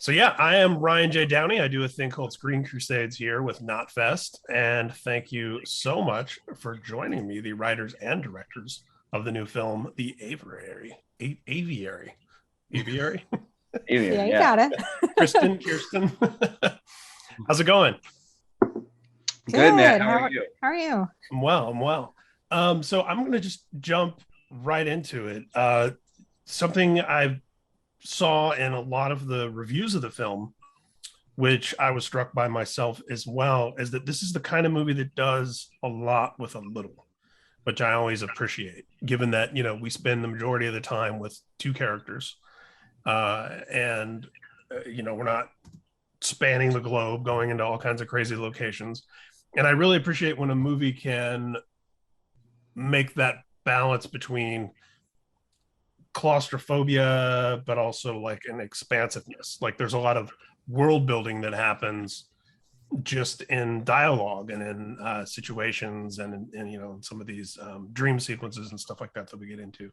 So yeah, I am Ryan J. Downey. I do a thing called Screen Crusades here with KNOTFEST, and thank you so much for joining me, the writers and directors of the new film, The Aviary. Aviary. Aviary? Aviary, yeah, you got it. Kirsten. How's it going? Good, man. How are you? How are you? I'm well. So I'm going to just jump right into it. Something I saw in a lot of the reviews of the film, which I was struck by myself as well, is that this is the kind of movie that does a lot with a little, which I always appreciate, given that, we spend the majority of the time with two characters. And we're not spanning the globe, going into all kinds of crazy locations. And I really appreciate when a movie can make that balance between claustrophobia, but also like an expansiveness. Like there's a lot of world building that happens just in dialogue and in situations and in some of these dream sequences and stuff like that we get into.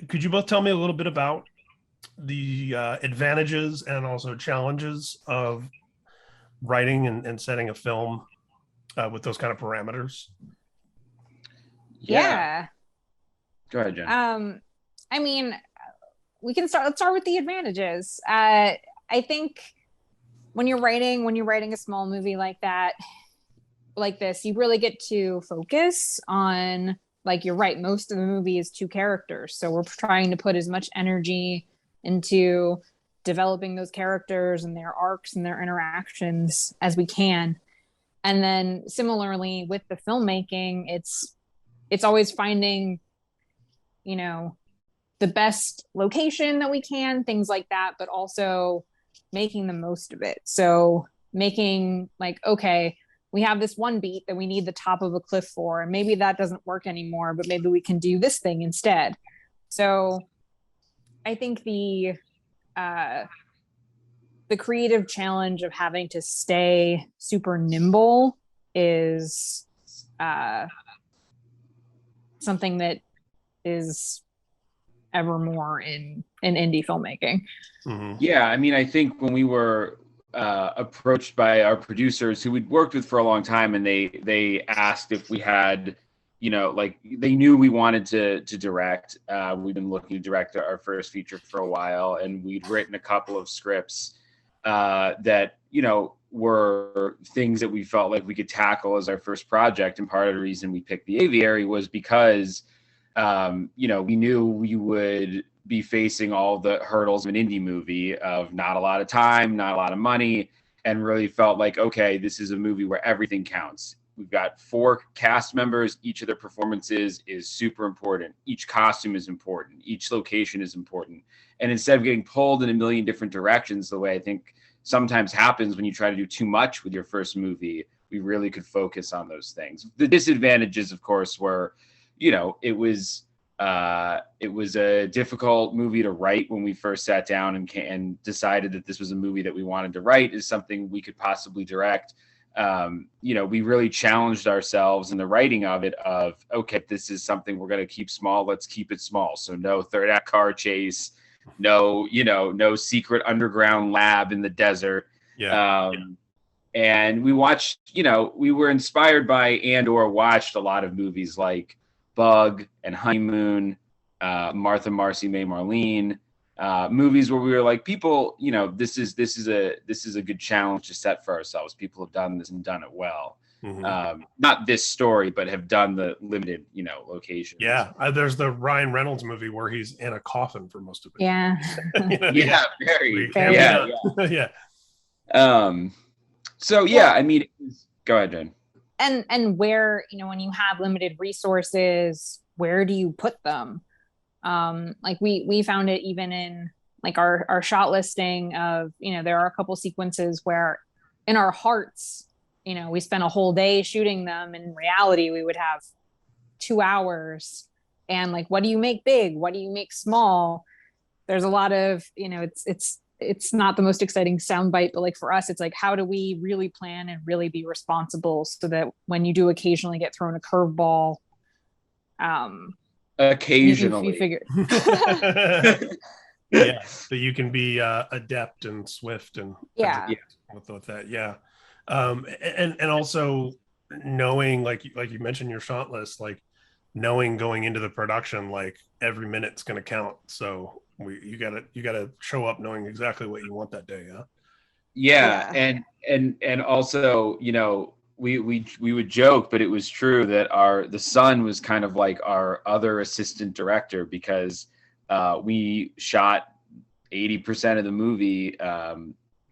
Could you both tell me a little bit about the advantages and also challenges of writing and setting a film with those kind of parameters? Yeah. Go ahead, Jen. I mean, let's start with the advantages. I think when you're writing a small movie like this, you really get to focus on, like, you're right, most of the movie is two characters. So we're trying to put as much energy into developing those characters and their arcs and their interactions as we can. And then similarly with the filmmaking, it's always finding, the best location that we can, things like that, but also making the most of it. So making, like, okay, we have this one beat that we need the top of a cliff for, and maybe that doesn't work anymore, but maybe we can do this thing instead. So I think the creative challenge of having to stay super nimble is something that is ever more in indie filmmaking. Mm-hmm. Yeah, I mean, I think when we were approached by our producers who we'd worked with for a long time, and they asked if we had, they knew we wanted to direct. We've been looking to direct our first feature for a while, and we'd written a couple of scripts that, were things that we felt like we could tackle as our first project. And part of the reason we picked The Aviary was because we knew we would be facing all the hurdles of an indie movie of not a lot of time, not a lot of money, and really felt like, okay, this is a movie where everything counts. We've got 4 cast members. Each of their performances is super important. Each costume is important. Each location is important. And instead of getting pulled in a million different directions, the way I think sometimes happens when you try to do too much with your first movie, we really could focus on those things. The disadvantages, of course, were, it was a difficult movie to write when we first sat down and decided that this was a movie that we wanted to write is something we could possibly direct. We really challenged ourselves in the writing of it of, okay, this is something we're going to keep small. Let's keep it small. So no third act car chase, no secret underground lab in the desert. Yeah. And we watched, we were inspired by and/or watched a lot of movies like Bug and Honeymoon, Martha, Marcy, May, Marlene, movies where we were like, people, this is a good challenge to set for ourselves. People have done this and done it well. Mm-hmm. Not this story, but have done the limited, locations. Yeah, there's the Ryan Reynolds movie where he's in a coffin for most of it. Yeah. Yeah. So yeah, I mean, go ahead, Jen. And where, when you have limited resources, where do you put them? Like we found it even in like our shot listing of, there are a couple sequences where in our hearts, we spent a whole day shooting them. And in reality, we would have 2 hours. And like, what do you make big? What do you make small? There's a lot of, it's not the most exciting soundbite, but like for us, it's like, how do we really plan and really be responsible so that when you do occasionally get thrown a occasionally you figure Yeah, that you can be adept and swift and Yeah. with that. Yeah, and also knowing, like you mentioned your shot list, like knowing going into the production, like every minute's going to count. So you gotta show up knowing exactly what you want that day. Yeah. Yeah, Yeah. and also, we would joke, but it was true that the son was kind of like our other assistant director, because we shot 80% of the movie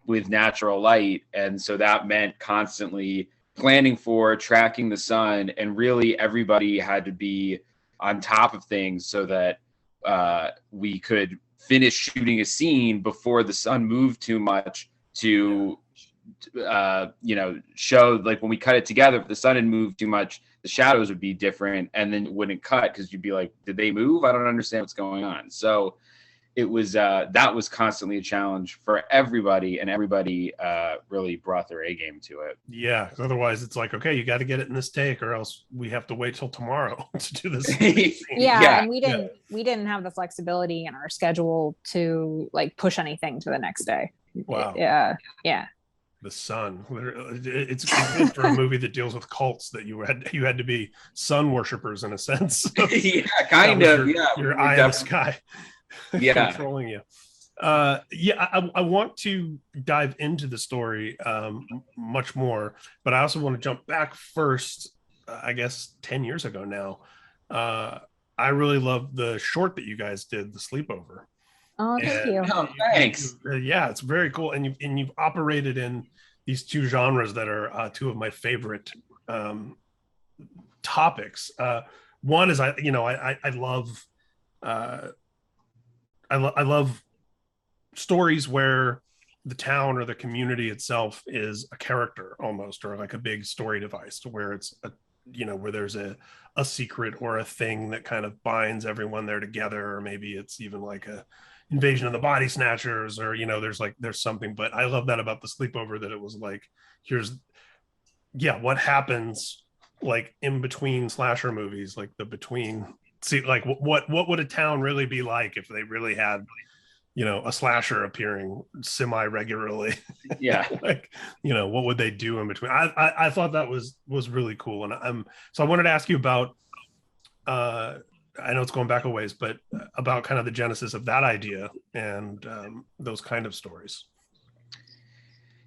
with natural light, and so that meant constantly planning for, tracking the sun, and really everybody had to be on top of things so that we could finish shooting a scene before the sun moved too much to show, like, when we cut it together, if the sun had moved too much, the shadows would be different, and then it wouldn't cut, because you'd be like, did they move? I don't understand what's going on. So it was that was constantly a challenge for everybody, and everybody really brought their A game to it. Yeah, 'cause otherwise it's like, okay, you got to get it in this take, or else we have to wait till tomorrow to do this. Yeah, and we didn't have the flexibility in our schedule to like push anything to the next day. Wow. Yeah. The sun. It's good for a movie that deals with cults, that you had to be sun worshippers in a sense. Yeah, kind of. Your eye in the sky. Yeah. Controlling you. I want to dive into the story much more, but I also want to jump back first. I guess 10 years ago now. I really loved the short that you guys did, The Sleepover. Oh, thank you. Oh, thanks. Yeah, it's very cool, and you've operated in these two genres that are two of my favorite topics. One is I love I love stories where the town or the community itself is a character almost, or like a big story device, to where it's where there's a secret or a thing that kind of binds everyone there together, or maybe it's even like a invasion of the body snatchers, or there's something. But I love that about The Sleepover, that it was like, what happens like in between slasher movies, like the between, see, like what would a town really be like if they really had a slasher appearing semi-regularly. Yeah. Like, what would they do in between? I thought that was really cool. And so I wanted to ask you about I know it's going back a ways, but about kind of the genesis of that idea and those kind of stories.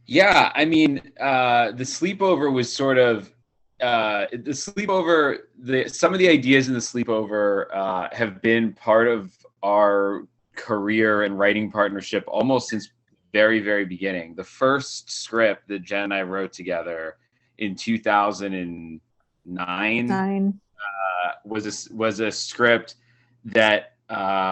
Yeah, I mean, The Sleepover was sort of The Sleepover. Some of the ideas in The Sleepover have been part of our career and writing partnership almost since very, very beginning. The first script that Jen and I wrote together in 2009 was a script that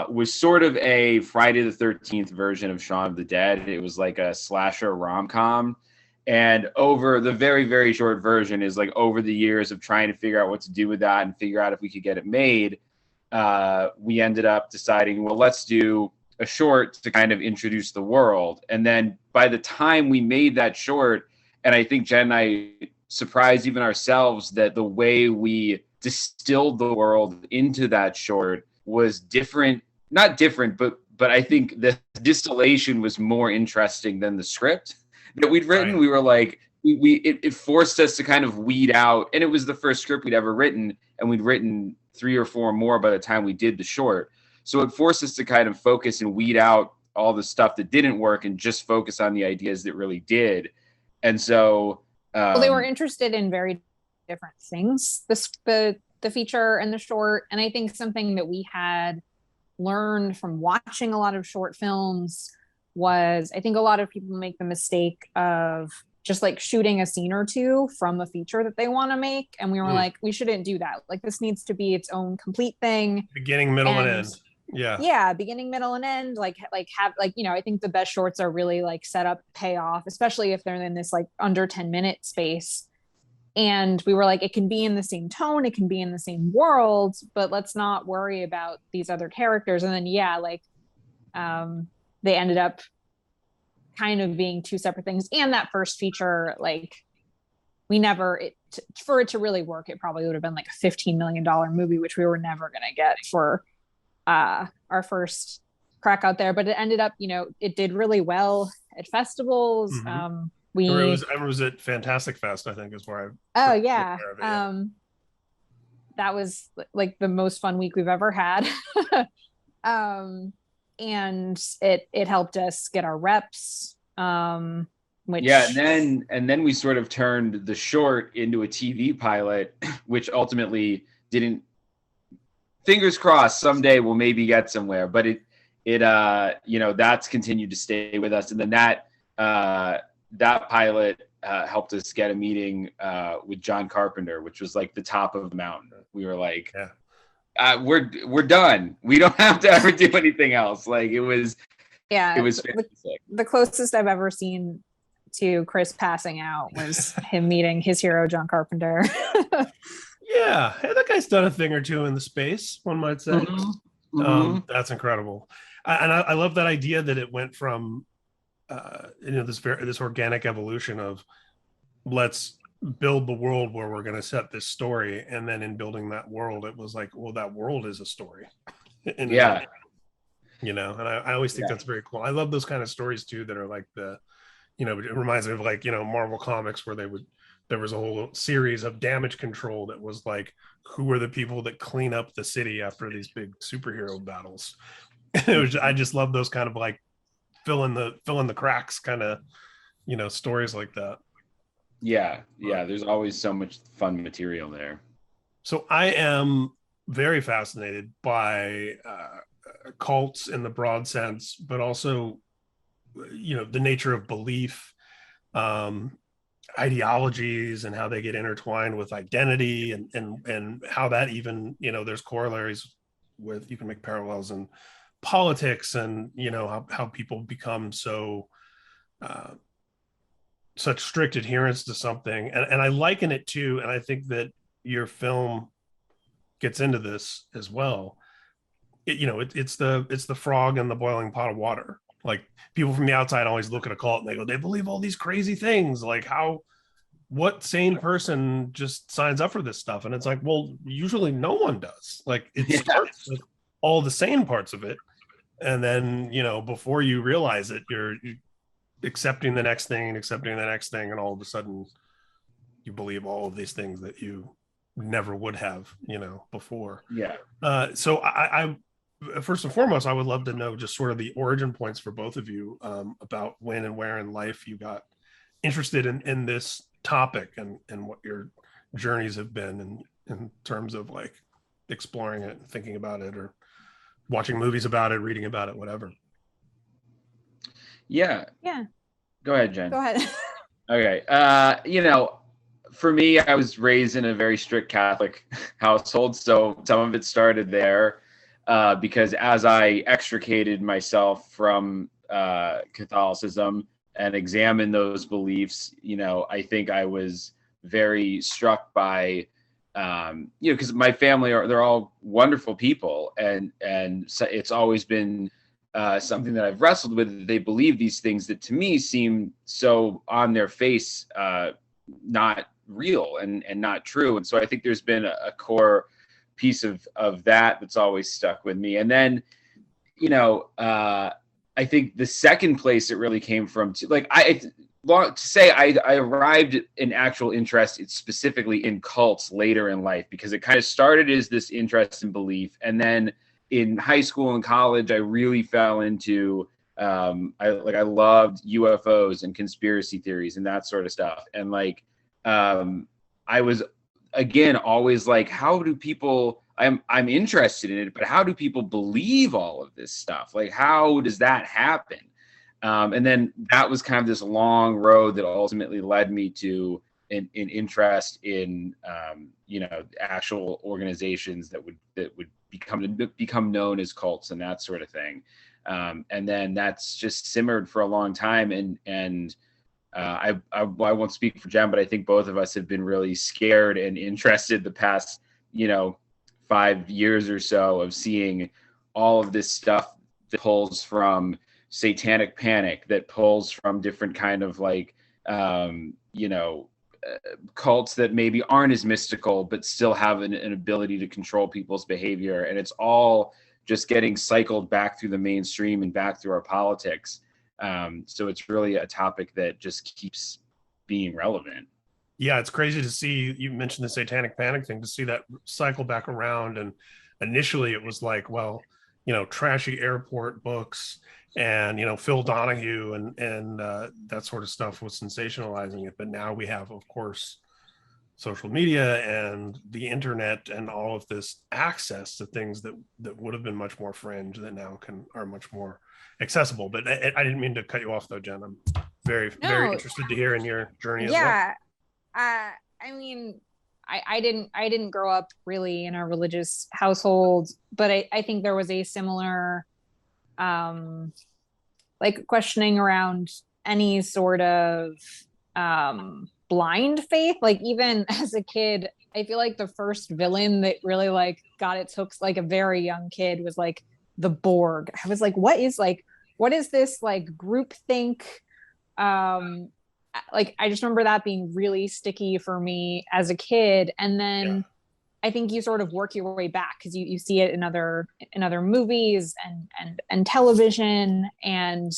was sort of a Friday the 13th version of Shaun of the Dead. It was like a slasher rom-com. And over the very, very short version is like, over the years of trying to figure out what to do with that and figure out if we could get it made, we ended up deciding, well, let's do a short to kind of introduce the world. And then by the time we made that short, and I think Jen and I surprised even ourselves that the way we distilled the world into that short was different. Not different, but I think the distillation was more interesting than the script that we'd written. Right. We were like, it forced us to kind of weed out, and it was the first script we'd ever written, and we'd written 3 or 4 more by the time we did the short. So it forced us to kind of focus and weed out all the stuff that didn't work and just focus on the ideas that really did. And so well, they were interested in very different things, the feature and the short. And I think something that we had learned from watching a lot of short films was, I think a lot of people make the mistake of just like shooting a scene or two from a feature that they want to make. And we were like, we shouldn't do that. Like, this needs to be its own complete thing. Beginning, middle, and end. Yeah. Beginning, middle, and end. I think the best shorts are really like set up, pay off, especially if they're in this like under 10-minute space. And we were like, it can be in the same tone, it can be in the same world, but let's not worry about these other characters. And then, they ended up kind of being 2 separate things. And that first feature, like, for it to really work, it probably would have been like a $15 million movie, which we were never going to get for our first crack out there, but it ended up, it did really well at festivals. Mm-hmm. I was at Fantastic Fest, I think is where I that was like the most fun week we've ever had. And it helped us get our reps. Which and then we sort of turned the short into a TV pilot, which ultimately didn't. Fingers crossed, someday we'll maybe get somewhere, but it that's continued to stay with us, and then that pilot helped us get a meeting with John Carpenter, which was like the top of the mountain. We were like, we're done. We don't have to ever do anything else. Like it was fantastic. The closest I've ever seen to Chris passing out was him meeting his hero, John Carpenter. Yeah, that guy's done a thing or two in the space, one might say. Mm-hmm. That's incredible. I love that idea that it went from this organic evolution of let's build the world where we're going to set this story, and then in building that world it was like, well, that world is a story. And I always think that's very cool. I love those kind of stories too that are like it reminds me of like Marvel Comics, where there was a whole series of Damage Control that was like, who are the people that clean up the city after these big superhero battles? I just love those kind of like fill in the cracks kind of stories like that. Yeah, there's always so much fun material there. So I am very fascinated by cults in the broad sense, but also the nature of belief, ideologies, and how they get intertwined with identity, and how that even there's corollaries with, you can make parallels in politics, and how people become so such strict adherence to something, and I liken it to, and I think that your film gets into this as well. It's the frog in the boiling pot of water. Like, people from the outside always look at a cult and they go, they believe all these crazy things. Like, what sane person just signs up for this stuff? And it's like, well, usually no one does. Like, it starts with all the sane parts of it, and then before you realize it, you're accepting the next thing, and all of a sudden you believe all of these things that you never would have before. So I first and foremost, I would love to know just sort of the origin points for both of you, about when and where in life you got interested in this topic, and what your journeys have been in terms of like exploring it, thinking about it, or watching movies about it, reading about it, whatever. Yeah. Go ahead, Jen. Go ahead. Okay. For me, I was raised in a very strict Catholic household, so some of it started there, because as I extricated myself from Catholicism and examined those beliefs, I think I was very struck by, because my family they're all wonderful people, and so it's always been something that I've wrestled with. They believe these things that to me seem so on their face not real and not true. And so I think there's been a core piece of that that's always stuck with me. And then, I think the second place it really came from, I arrived in actual interest specifically in cults later in life, because it kind of started as this interest in belief. And then in high school and college, I really fell into, I loved UFOs and conspiracy theories and that sort of stuff. And I was, again, always like, how do people, I'm interested in it, but how do people believe all of this stuff? Like, how does that happen? And then that was kind of this long road that ultimately led me to an interest in, actual organizations that would become known as cults and that sort of thing. And then that's just simmered for a long time. And I won't speak for Jen, but I think both of us have been really scared and interested the past, 5 years or so of seeing all of this stuff that pulls from satanic panic, that pulls from different kind of cults that maybe aren't as mystical, but still have an ability to control people's behavior. And it's all just getting cycled back through the mainstream and back through our politics. So it's really a topic that just keeps being relevant. Yeah, it's crazy to see, you mentioned the satanic panic thing, to see that cycle back around. And initially it was like, well, trashy airport books and, Phil Donahue and that sort of stuff was sensationalizing it. But now we have, of course, social media and the internet and all of this access to things that would have been much more fringe that now are much more accessible. But I didn't mean to cut you off though, Jen. I'm very interested to hear in your journey as well. I mean, I didn't grow up really in a religious household, but I think there was a similar like questioning around any sort of blind faith. Like even as a kid, I feel like the first villain that really like got its hooks like a very young kid was like the Borg. I was like, what is this like groupthink? Like I just remember that being really sticky for me as a kid. And then I think you sort of work your way back because you see it in other movies and television. And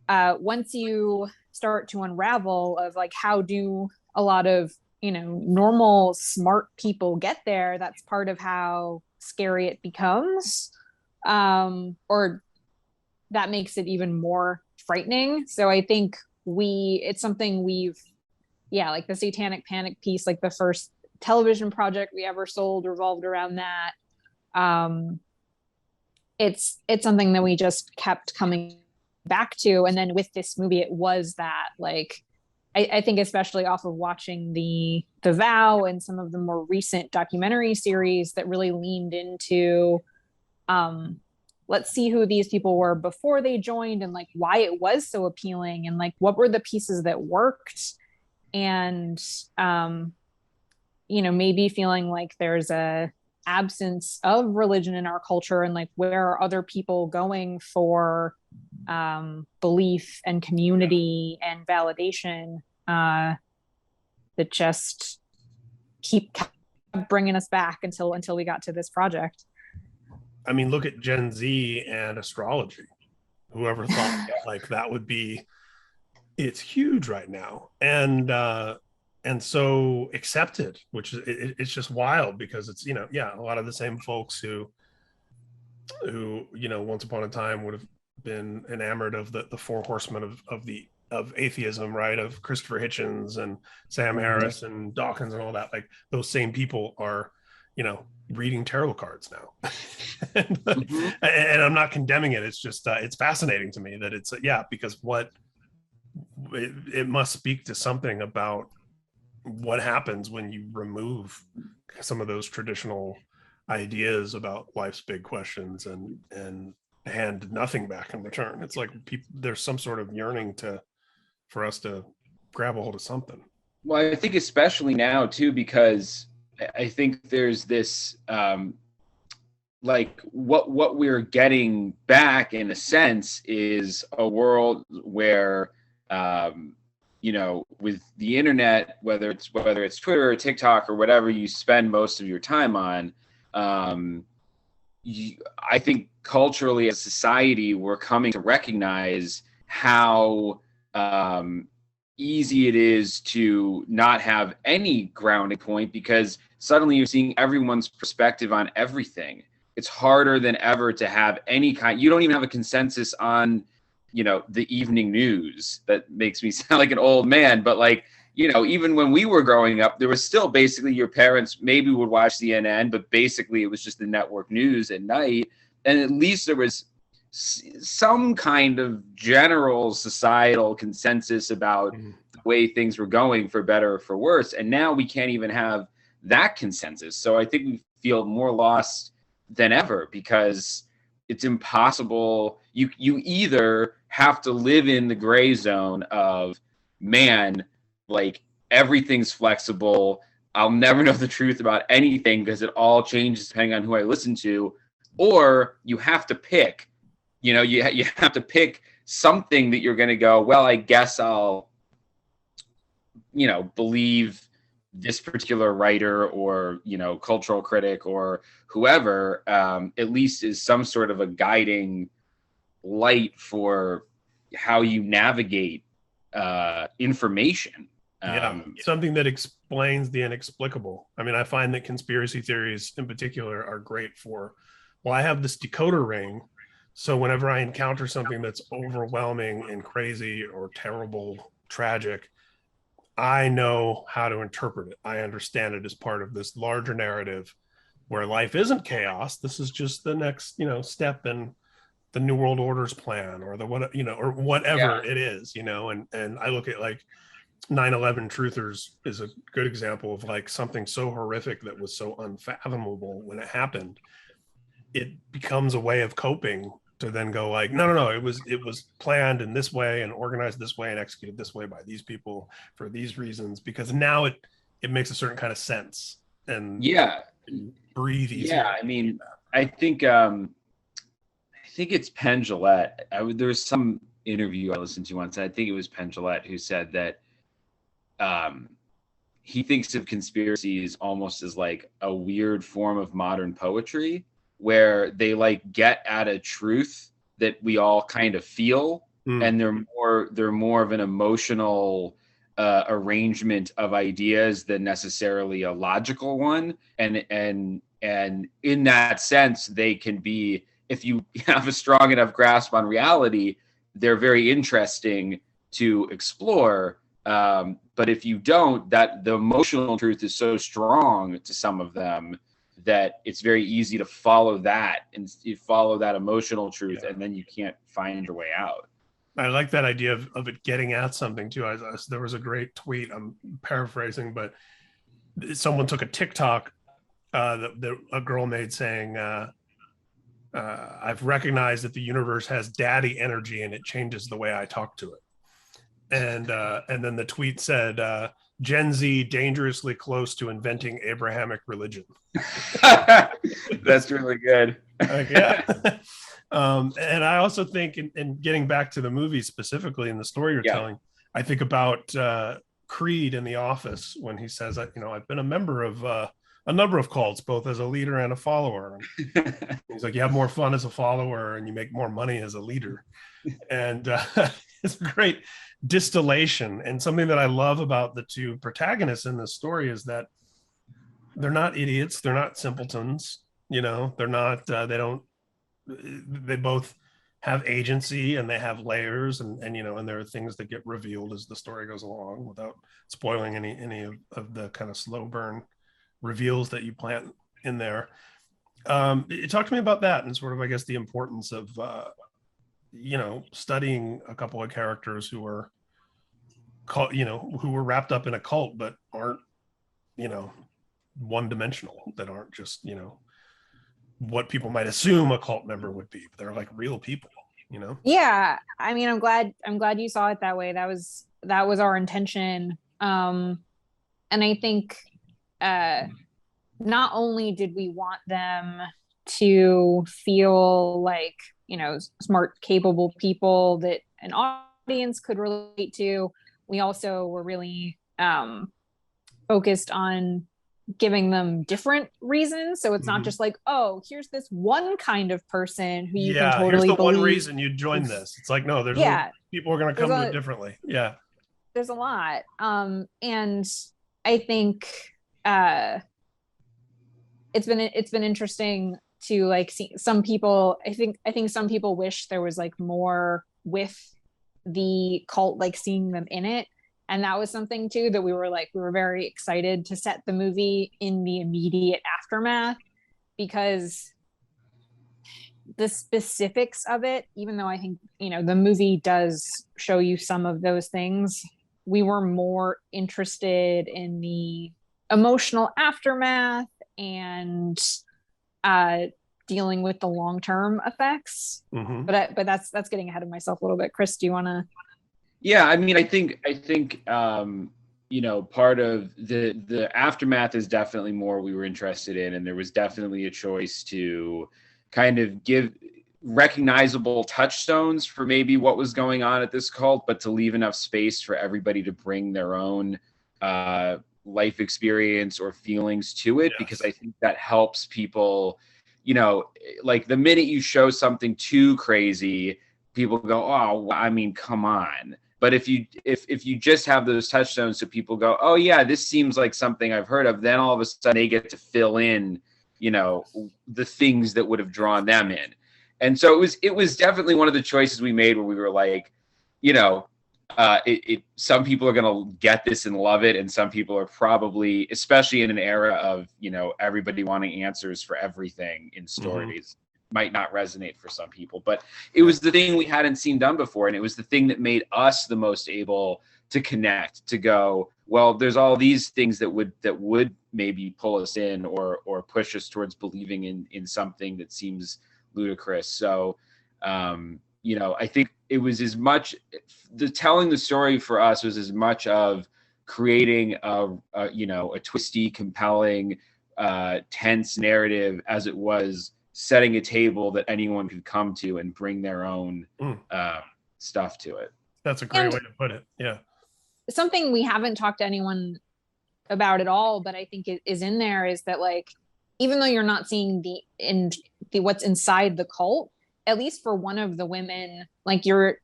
once you start to unravel of like, how do a lot of, normal smart people get there? That's part of how scary it becomes. Or that makes it even more frightening. So I think it's something like the satanic panic piece, like the first television project we ever sold revolved around that. It's something that we just kept coming back to. And then with this movie, it was that like, I think especially off of watching the Vow and some of the more recent documentary series that really leaned into, let's see who these people were before they joined and like why it was so appealing and like what were the pieces that worked. And, maybe feeling like there's a absence of religion in our culture and like where are other people going for belief and community and validation that just kept bringing us back until we got to this project. I mean, look at Gen Z and astrology. Whoever thought like that would be, it's huge right now. And so accepted, which is, it's just wild because it's, a lot of the same folks who, once upon a time would have been enamored of the four horsemen of atheism, right? Of Christopher Hitchens and Sam Harris and Dawkins and all that. Like those same people are, reading tarot cards now. and I'm not condemning it. It's just, it's fascinating to me that it's, because it must speak to something about what happens when you remove some of those traditional ideas about life's big questions and hand nothing back in return. It's like there's some sort of yearning for us to grab a hold of something. Well, I think especially now too, because I think there's this like what we're getting back in a sense is a world where with the internet, whether it's Twitter or TikTok or whatever you spend most of your time on, I think culturally as a society, we're coming to recognize how easy it is to not have any grounding point because suddenly you're seeing everyone's perspective on everything. It's harder than ever to have any kind. You don't even have a consensus on, the evening news. That makes me sound like an old man, but like, even when we were growing up, there was still basically your parents maybe would watch CNN, but basically it was just the network news at night. And at least there was some kind of general societal consensus about the way things were going, for better or for worse. And now we can't even have that consensus. So I think we feel more lost than ever because it's impossible. You either have to live in the gray zone of, man, like everything's flexible. I'll never know the truth about anything because it all changes depending on who I listen to. Or you have to pick, you have to pick something that you're going to go, well, I guess I'll, believe this particular writer or, you know, cultural critic or whoever, at least is some sort of a guiding light for how you navigate information. Something that explains the inexplicable. I mean, I find that conspiracy theories in particular are great for, well, I have this decoder ring, so whenever I encounter something that's overwhelming and crazy or terrible, tragic, I know how to interpret it. I understand it as part of this larger narrative where life isn't chaos. This is just the next, you know, step in the New World Order's plan, or the what, you know, or whatever it is, you know. And I look at like 9/11 truthers is a good example of like something so horrific that was so unfathomable when it happened. It becomes a way of coping to then go like, no, it was planned in this way and organized this way and executed this way by these people for these reasons, because now it makes a certain kind of sense and breathe easier. Yeah, I mean, I think it's Penn Jillette. There was some interview I listened to once, and I think it was Penn Jillette who said that he thinks of conspiracies almost as like a weird form of modern poetry, where they like get at a truth that we all kind of feel, and they're more of an emotional arrangement of ideas than necessarily a logical one. And in that sense, they can be, if you have a strong enough grasp on reality, they're very interesting to explore. But if you don't, that the emotional truth is so strong to some of them that it's very easy to follow that, and you follow that emotional truth, and then you can't find your way out. I like that idea of it getting at something too. There was a great tweet, I'm paraphrasing, but someone took a TikTok that a girl made saying, I've recognized that the universe has daddy energy and it changes the way I talk to it. And then the tweet said, Gen Z dangerously close to inventing Abrahamic religion. That's really good. And I also think in getting back to the movie specifically and the story you're telling, I think about Creed in The Office when he says, you know, I've been a member of a number of cults, both as a leader and a follower. He's like, you have more fun as a follower and you make more money as a leader. And it's a great distillation. And something that I love about the two protagonists in this story is that they're not idiots. They're not simpletons. You know, they're not, they both have agency and they have layers, and you know, and there are things that get revealed as the story goes along without spoiling any of the kind of slow burn reveals that you plant in there. Talk to me about that and sort of, I guess, the importance of you know, studying a couple of characters who were who were wrapped up in a cult but aren't, you know, one-dimensional, that aren't just, you know, what people might assume a cult member would be, but they're like real people, you know? Yeah. I mean, I'm glad you saw it that way. That was our intention. And I think not only did we want them to feel like, you know, smart, capable people that an audience could relate to, we also were really focused on giving them different reasons. So it's not just like, oh, here's this one kind kind of person who you can totally here's the believe. one reason you join this. It's like, no, there's people are going to come to it differently. Yeah. There's a lot. And I think it's been interesting to like see some people. I think some people wish there was like more with the cult, like seeing them in it. And that was something too that we were very excited to set the movie in the immediate aftermath, because the specifics of it, even though I think, you know, the movie does show you some of those things, we were more interested in the emotional aftermath and dealing with the long-term effects. But that's getting ahead of myself a little bit. Chris, do you want to? Yeah, I mean, I think you know, part of the aftermath is definitely more we were interested in, and there was definitely a choice to kind of give recognizable touchstones for maybe what was going on at this cult, but to leave enough space for everybody to bring their own life experience or feelings to it, Yes. because I think that helps people, you know, like the minute you show something too crazy, people go, oh, I mean, come on. But if you just have those touchstones, so people go, oh yeah, this seems like something I've heard of, then all of a sudden they get to fill in, you know, the things that would have drawn them in. And so it was definitely one of the choices we made where we were like, you know, some people are going to get this and love it, and some people are probably, especially in an era of, you know, everybody wanting answers for everything in stories, might not resonate for some people. But it was the thing we hadn't seen done before, and it was the thing that made us the most able to connect, to go, well, there's all these things that would maybe pull us in or push us towards believing in something that seems ludicrous. So you know, I think it was as much telling the story for us was as much of creating a you know, a twisty, compelling, tense narrative as it was setting a table that anyone could come to and bring their own stuff to it. That's a great way to put it. Yeah. Something we haven't talked to anyone about at all, but I think it is in there, is that, like, even though you're not seeing the what's inside the cult, at least for one of the women, like you're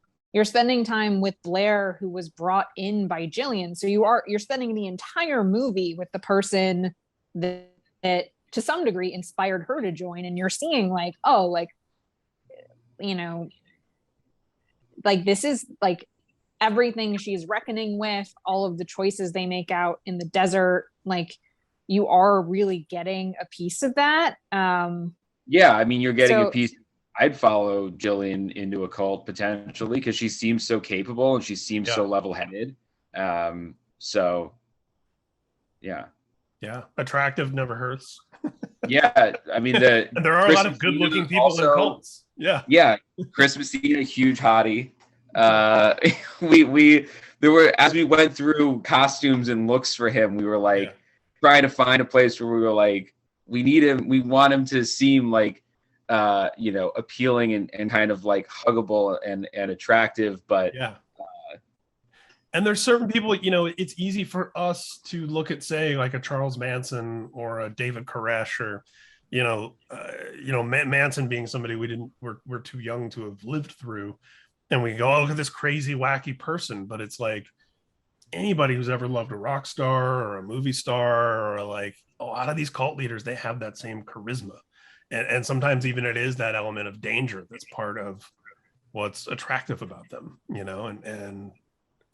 spending time with Blair, who was brought in by Jillian. So you're spending the entire movie with the person that to some degree inspired her to join, and you're seeing like, oh, like, you know, like this is like everything she's reckoning with, all of the choices they make out in the desert, like you are really getting a piece of that. Yeah, I mean, you're getting a piece. I'd follow Jillian into a cult potentially, because she seems so capable and she seems so level-headed. So yeah. Yeah, attractive never hurts. Yeah, I mean, there are a lot of good-looking people also, in cults. Yeah, Chris Messina, huge hottie. There were, as we went through costumes and looks for him, we were like trying to find a place where we were like, we need him, we want him to seem like you know, appealing and kind of like huggable and attractive, but and there's certain people, you know, it's easy for us to look at, say, like a Charles Manson or a David Koresh, or you know, Manson being somebody we're too young to have lived through, and we go, oh, look at this crazy wacky person. But it's like anybody who's ever loved a rock star or a movie star, or like a lot of these cult leaders, they have that same charisma. And sometimes even it is that element of danger that's part of what's attractive about them, you know, and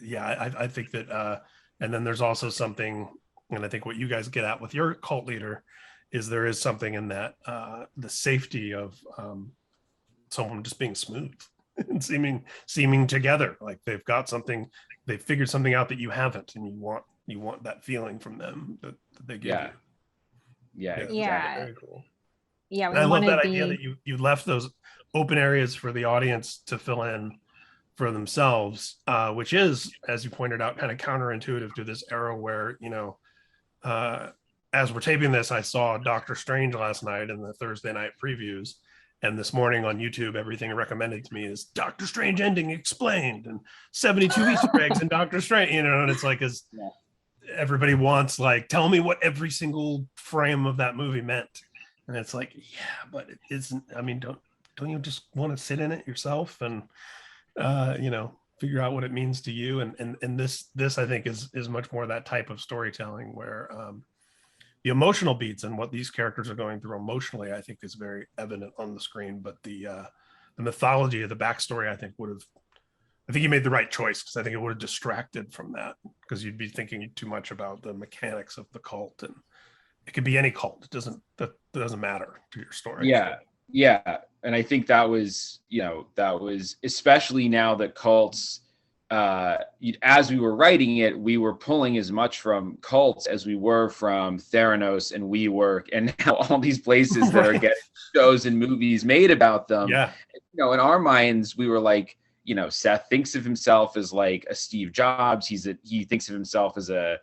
yeah, I think that, and then there's also something, and I think what you guys get at with your cult leader is there is something in that, the safety of someone just being smooth and seeming together, like they've got something, they've figured something out that you haven't, and you want that feeling from them that they give you. Yeah, exactly. Very cool. Yeah, I love that idea that you left those open areas for the audience to fill in for themselves, which is, as you pointed out, kind of counterintuitive to this era where, you know, as we're taping this, I saw Doctor Strange last night in the Thursday night previews, and this morning on YouTube, everything recommended to me is Doctor Strange ending explained and 72 Easter eggs in Doctor Strange, you know, and it's like, everybody wants, like, tell me what every single frame of that movie meant. And it's like, yeah, but it isn't. I mean, don't you just want to sit in it yourself and you know, figure out what it means to you? And this I think is much more that type of storytelling where the emotional beats and what these characters are going through emotionally, I think, is very evident on the screen. But the mythology of the backstory, I think you made the right choice, because I think it would have distracted from that, because you'd be thinking too much about the mechanics of the cult, and it could be any cult. That doesn't matter to your story. Yeah. And I think that was especially now that cults, as we were writing it, we were pulling as much from cults as we were from Theranos and WeWork, and now all these places that are getting shows and movies made about them. Yeah. You know, in our minds, we were like, you know, Seth thinks of himself as like a Steve Jobs. He thinks of himself as a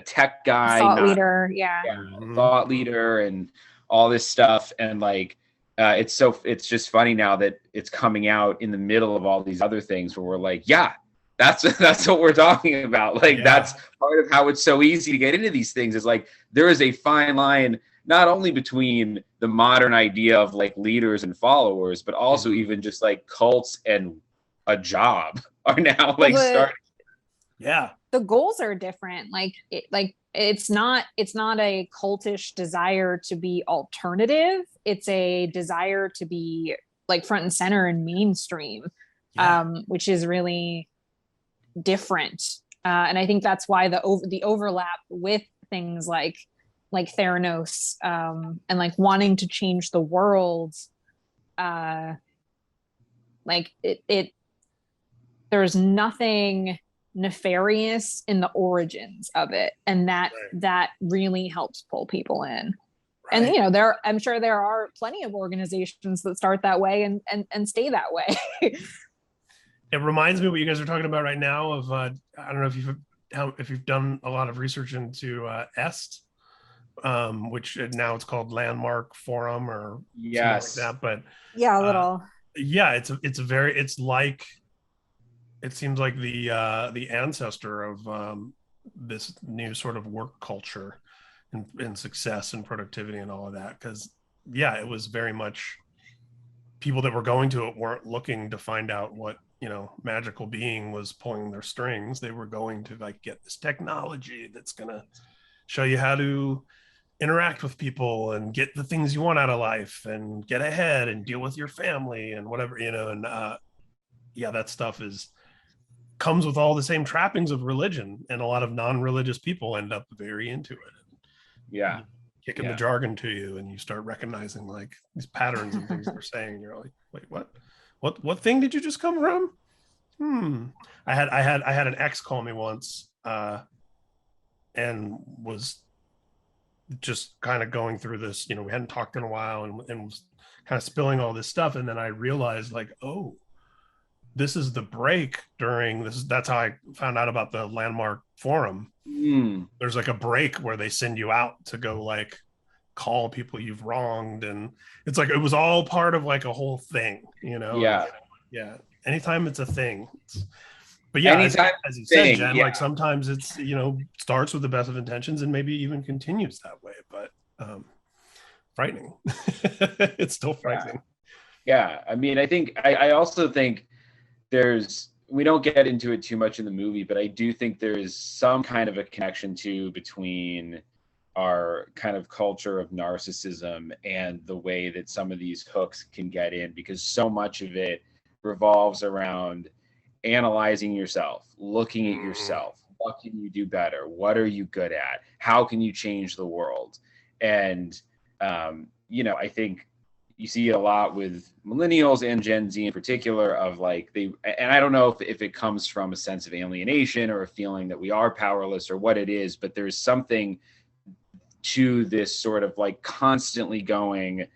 tech guy, thought leader, thought leader, and all this stuff. And like, it's just funny now that it's coming out in the middle of all these other things where we're like, yeah, that's what we're talking about. Like, that's part of how it's so easy to get into these things, is like there is a fine line not only between the modern idea of like leaders and followers, but also even just like cults and a job are now like starting. Yeah, the goals are different. Like it's not a cultish desire to be alternative. It's a desire to be like front and center and mainstream, which is really different. And I think that's why the overlap with things like Theranos, and like wanting to change the world, like it there's nothing nefarious in the origins of it, and that really helps pull people in. And you know, I'm sure there are plenty of organizations that start that way and stay that way. It reminds me of what you guys are talking about right now of I don't know if you've done a lot of research into EST, which now it's called Landmark Forum or something like that. But yeah, a little. It seems like the ancestor of this new sort of work culture and success and productivity and all of that. Because it was very much people that were going to it weren't looking to find out what, you know, magical being was pulling their strings. They were going to like get this technology that's going to show you how to interact with people and get the things you want out of life and get ahead and deal with your family and whatever, you know. And that stuff comes with all the same trappings of religion, and a lot of non-religious people end up very into it. Kicking the jargon to you, and you start recognizing like these patterns and things they're saying, and you're like, wait, what thing did you just come from? I had an ex call me once, and was just kind of going through this, you know, we hadn't talked in a while, and was kind of spilling all this stuff, and then I realized like, oh, this is the break during this. That's how I found out about the Landmark Forum. There's like a break where they send you out to go like call people you've wronged, and it's like it was all part of like a whole thing, you know. Anytime it's a thing, but as you said, Jen, like sometimes it's, you know, starts with the best of intentions and maybe even continues that way, but frightening. It's still frightening. I mean, I also think we don't get into it too much in the movie, but I do think there is some kind of a connection between our kind of culture of narcissism and the way that some of these hooks can get in, because so much of it revolves around analyzing yourself, looking at yourself. What can you do better? What are you good at? How can you change the world? And, you know, I think you see it a lot with millennials and Gen Z in particular, of like and I don't know if it comes from a sense of alienation or a feeling that we are powerless or what it is, but there's something to this sort of like constantly going,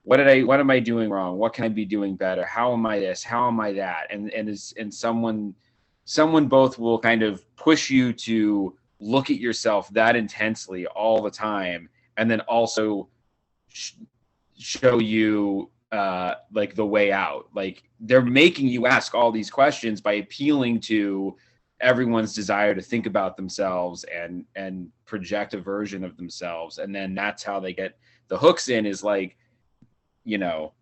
what am I doing wrong? What can I be doing better? How am I this? How am I that? And someone both will kind of push you to look at yourself that intensely all the time, and then also show you like the way out. Like they're making you ask all these questions by appealing to everyone's desire to think about themselves and project a version of themselves, and then that's how they get the hooks in, is like, you know,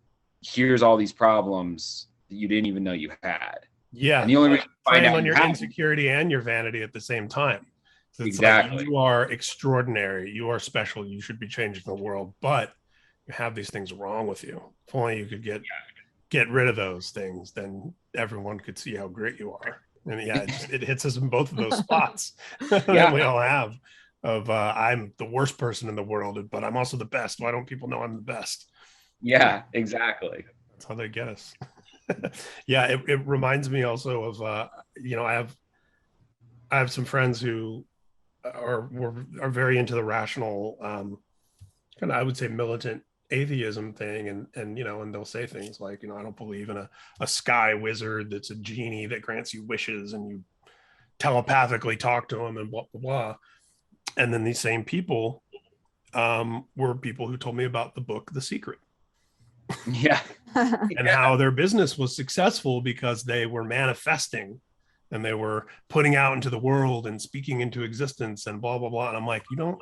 here's all these problems that you didn't even know you had. And the only reason to find out on your insecurity and your vanity at the same time. So it's exactly. Like, you are extraordinary. You are special. You should be changing the world, but you have these things wrong with you. If only you could get rid of those things, then everyone could see how great you are. And it hits us in both of those spots that we all have of I'm the worst person in the world, but I'm also the best. Why don't people know I'm the best? Yeah, exactly. That's how they get us. It reminds me also of you know, I have some friends who are very into the rational kind of, I would say, militant atheism thing, and you know, and they'll say things like, you know, I don't believe in a sky wizard that's a genie that grants you wishes and you telepathically talk to him and blah blah blah. And then these same people were people who told me about the book The Secret. And how their business was successful because they were manifesting and they were putting out into the world and speaking into existence and blah blah blah. And I'm like, you don't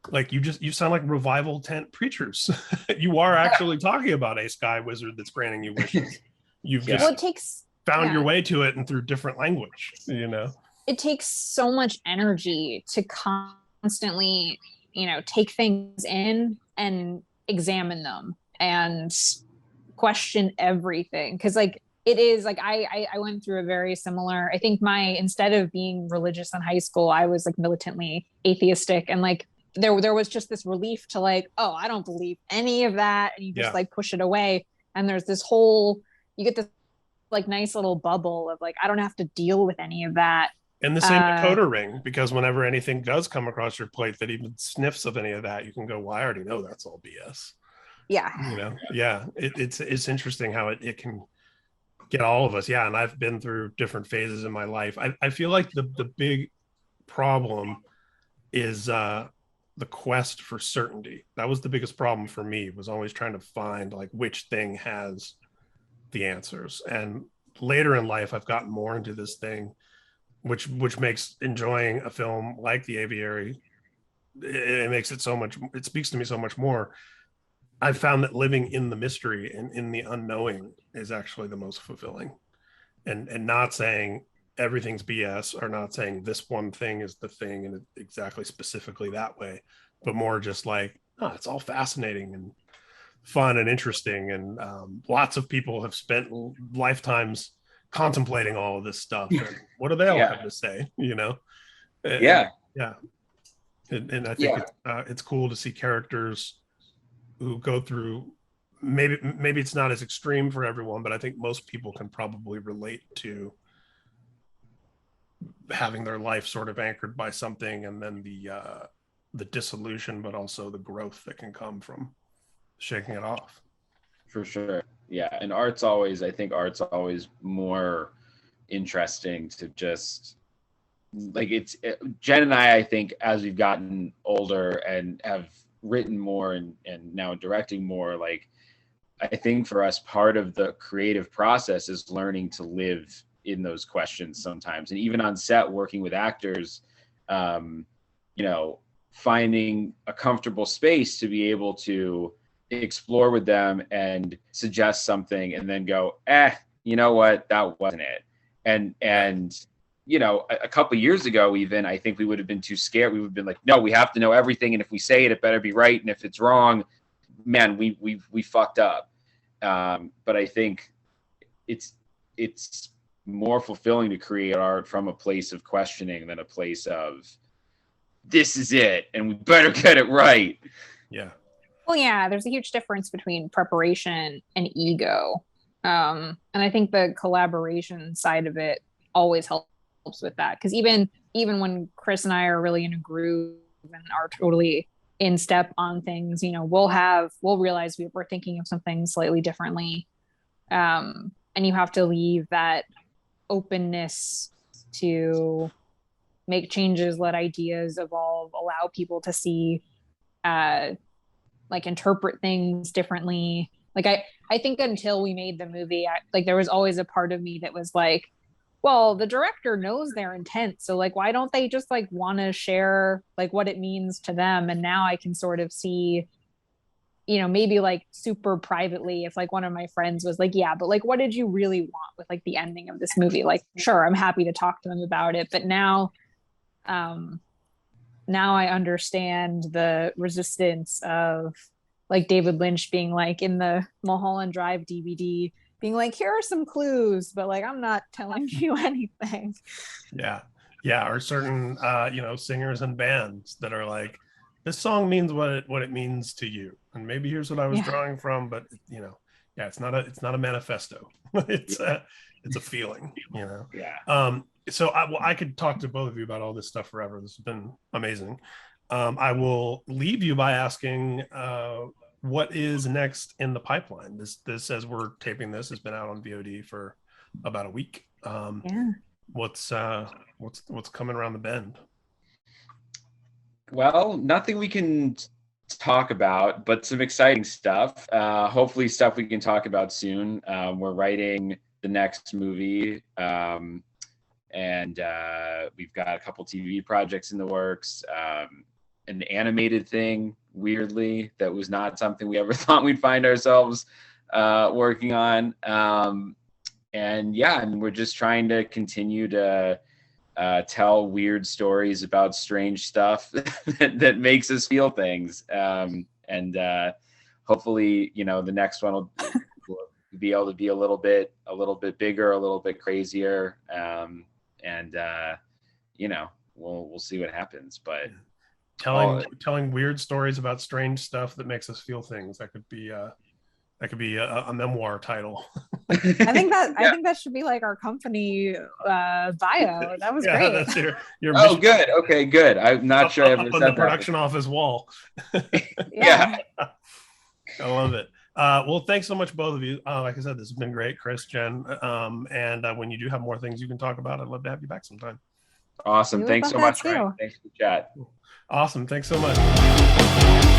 like you sound like revival tent preachers. You are actually talking about a sky wizard that's granting you wishes. You've just it takes found your way to it and through different language, you know. It takes so much energy to constantly, you know, take things in and examine them and question everything. Because like it is like I went through a very similar, I think instead of being religious in high school, I was like militantly atheistic, and like there was just this relief to like, oh, I don't believe any of that, and you just like push it away, and there's this whole, you get this like nice little bubble of like, I don't have to deal with any of that. And the same decoder ring, because whenever anything does come across your plate that even sniffs of any of that, you can go, well, I already know that's all BS. Yeah. You know, yeah. It's interesting how it can get all of us. Yeah. And I've been through different phases in my life. I feel like the big problem is the quest for certainty. That was the biggest problem for me, was always trying to find like which thing has the answers. And later in life, I've gotten more into this thing, which makes enjoying a film like The Aviary, it makes it so much, it speaks to me so much more. I've found that living in the mystery and in the unknowing is actually the most fulfilling, and not saying everything's BS, or not saying this one thing is the thing and exactly specifically that way, but more just like, oh, it's all fascinating and fun and interesting. And lots of people have spent lifetimes contemplating all of this stuff. And what do they all have to say, you know? And I think it's cool to see characters who go through, maybe it's not as extreme for everyone, but I think most people can probably relate to having their life sort of anchored by something, and then the dissolution, but also the growth that can come from shaking it off. For sure. Yeah. And I think art's always more interesting to just like, Jen and I think as we've gotten older and have written more and now directing more, like, I think for us, part of the creative process is learning to live in those questions sometimes. And even on set, working with actors, you know, finding a comfortable space to be able to explore with them and suggest something and then go, you know what, that wasn't it. And you know, a couple of years ago, even, I think we would have been too scared. We would have been like, no, we have to know everything, and if we say it, it better be right, and if it's wrong, man, we fucked up. But I think it's more fulfilling to create art from a place of questioning than a place of, this is it and we better get it right. Yeah. Well, yeah, there's a huge difference between preparation and ego. And I think the collaboration side of it always helps with that. Because even when Chris and I are really in a groove and are totally in step on things, you know, we'll realize we're thinking of something slightly differently. And you have to leave that openness to make changes, let ideas evolve, allow people to see, like, interpret things differently. Like, I think until we made the movie, like, there was always a part of me that was like, well, the director knows their intent, so like, why don't they just like want to share like what it means to them? And now I can sort of see, you know, maybe like super privately, if like one of my friends was like, yeah, but like, what did you really want with like the ending of this movie? Like, sure, I'm happy to talk to them about it, but now I understand the resistance of like David Lynch being like in the Mulholland Drive DVD being like, here are some clues, but like, I'm not telling you anything. Yeah. Or certain you know, singers and bands that are like, this song means what it means to you, and maybe here's what I was drawing from, but you know, it's not a manifesto. It's a feeling, you know. So I could talk to both of you about all this stuff forever. This has been amazing. I will leave you by asking what is next in the pipeline. This as we're taping this has been out on VOD for about a week. What's coming around the bend? Well, nothing we can talk about, but some exciting stuff. Hopefully stuff we can talk about soon. We're writing the next movie, and we've got a couple TV projects in the works. An animated thing, weirdly, that was not something we ever thought we'd find ourselves working on. And yeah, and we're just trying to continue to tell weird stories about strange stuff that makes us feel things. And hopefully, you know, the next one will be able to be a little bit bigger, a little bit crazier. And you know, we'll see what happens. But telling weird stories about strange stuff that makes us feel things, that could be a memoir title. I think that should be like our company bio. That was great. That's your oh, good. Okay, good. I'm not sure I ever up said on the that. production office wall. Yeah. I love it. Well, thanks so much, both of you. Like I said, this has been great, Chris, Jen. And when you do have more things you can talk about, I'd love to have you back sometime. Awesome. Thanks so much, Ryan. Thanks for the chat. Awesome. Thanks so much.